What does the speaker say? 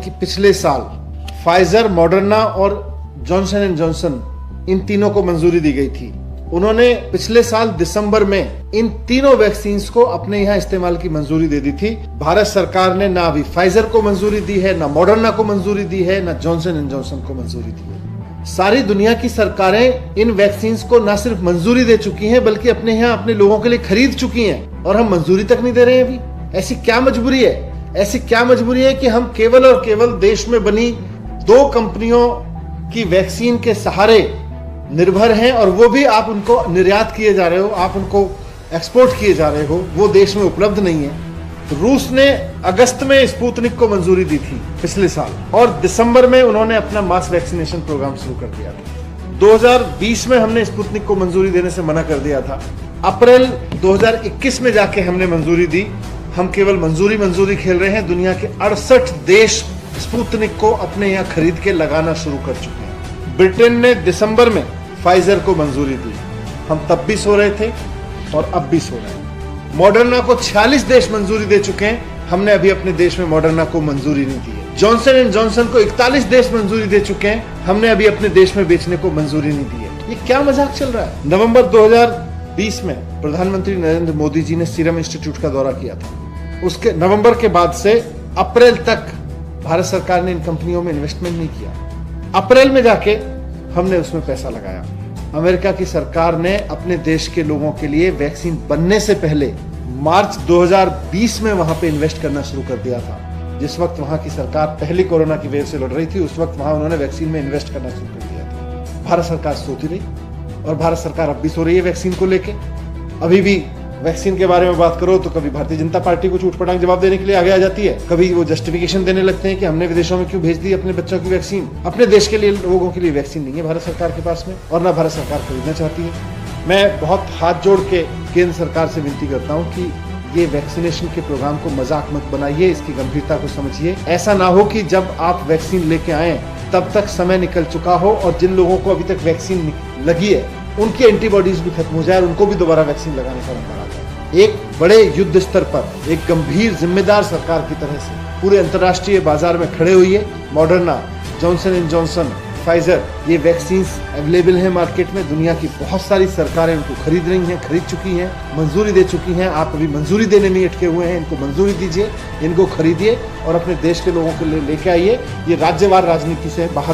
कि पिछले साल फाइजर, मॉडर्ना और जॉनसन एंड जॉनसन इन तीनों को मंजूरी दी गई थी। उन्होंने पिछले साल दिसंबर में इन तीनों वैक्सीन को अपने यहाँ इस्तेमाल की मंजूरी दे दी थी। भारत सरकार ने ना अभी फाइजर को मंजूरी दी है, ना मॉडर्ना को मंजूरी दी है, ना जॉनसन एंड जॉनसन को मंजूरी दी है। सारी दुनिया की सरकारें इन वैक्सीन को ना सिर्फ मंजूरी दे चुकी हैं बल्कि अपने यहाँ अपने लोगों के लिए खरीद चुकी हैं, और हम मंजूरी तक नहीं दे रहे हैं अभी। ऐसी क्या मजबूरी है? ऐसी क्या मजबूरी है कि हम केवल और केवल देश में बनी 2 कंपनियों की वैक्सीन के सहारे निर्भर हैं, और वो भी आप उनको निर्यात किए जा रहे हो, आप उनको एक्सपोर्ट किए जा रहे हो, वो देश में उपलब्ध नहीं है। रूस ने अगस्त में स्पुतनिक को मंजूरी दी थी पिछले साल, और दिसंबर में उन्होंने अपना मास वैक्सीनेशन प्रोग्राम शुरू कर दिया था। 2020 में हमने स्पुतनिक को मंजूरी देने से मना कर दिया था। अप्रैल 2021 में जाके हमने मंजूरी दी। हम केवल मंजूरी खेल रहे हैं। दुनिया के 68 देश स्पुतनिक को अपने यहाँ खरीद के लगाना शुरू कर चुके हैं। ब्रिटेन ने दिसंबर में फाइजर को मंजूरी दी। हम तब भी सो रहे थे और अब भी सो रहे हैं। मॉडर्ना को 46 देश मंजूरी दे चुके हैं। हमने अभी अपने देश में मॉडर्ना को मंजूरी नहीं दी है। जॉनसन एंड जॉनसन को 41 देश मंजूरी दे चुके हैं। हमने अभी अपने देश में बेचने को मंजूरी नहीं दी है। ये क्या मजाक चल रहा है? नवंबर 2020 में प्रधानमंत्री नरेंद्र मोदी जी ने सीरम इंस्टीट्यूट का दौरा किया था। उसके नवंबर के बाद से अप्रैल तक भारत सरकार ने इन कंपनियों में इन्वेस्टमेंट नहीं किया। अप्रैल में जाके हमने उसमें पैसा लगाया। अमेरिका की सरकार ने अपने देश के लोगों के लिए वैक्सीन बनने से पहले मार्च 2020 में वहां पे इन्वेस्ट करना शुरू कर दिया था। जिस वक्त वहां की सरकार पहली कोरोना की वेव से लड़ रही थी, उस वक्त वहां उन्होंने वैक्सीन में इन्वेस्ट करना शुरू कर दिया था। भारत सरकार सोती रही, और भारत सरकार अब भी सो रही है वैक्सीन को लेके। अभी भी वैक्सीन के बारे में बात करो तो कभी भारतीय जनता पार्टी को झूठ-पटांग जवाब देने के लिए आगे आ जाती है, कभी वो जस्टिफिकेशन देने लगते हैं कि हमने विदेशों में क्यों भेज दी अपने बच्चों की वैक्सीन। अपने देश के लिए लोगों के लिए वैक्सीन नहीं है भारत सरकार के पास में, और ना भारत सरकार खरीदना चाहती है। मैं बहुत हाथ जोड़ के केंद्र सरकार से विनती करता हूँ कि ये वैक्सीनेशन के प्रोग्राम को मजाक मत बनाइए, इसकी गंभीरता को समझिए। ऐसा ना हो कि जब आप वैक्सीन लेके आए तब तक समय निकल चुका हो, और जिन लोगों को अभी तक वैक्सीन लगी है उनकी एंटीबॉडीज भी खत्म हो जाए और उनको भी दोबारा वैक्सीन लगाने का नंबर आ जाए। एक बड़े युद्ध स्तर पर एक गंभीर जिम्मेदार सरकार की तरह से पूरे अंतर्राष्ट्रीय बाजार में खड़े हुई है। Moderna, Johnson and Johnson, Pfizer, ये वैक्सीन अवेलेबल है मार्केट में। दुनिया की बहुत सारी सरकारें उनको खरीद रही हैं, खरीद चुकी हैं, मंजूरी दे चुकी हैं। आप अभी मंजूरी देने में अटके हुए हैं। इनको मंजूरी दीजिए, इनको खरीदिए और अपने देश के लोगों के लिए लेके आइए। ये राज्यवार राजनीति से बाहर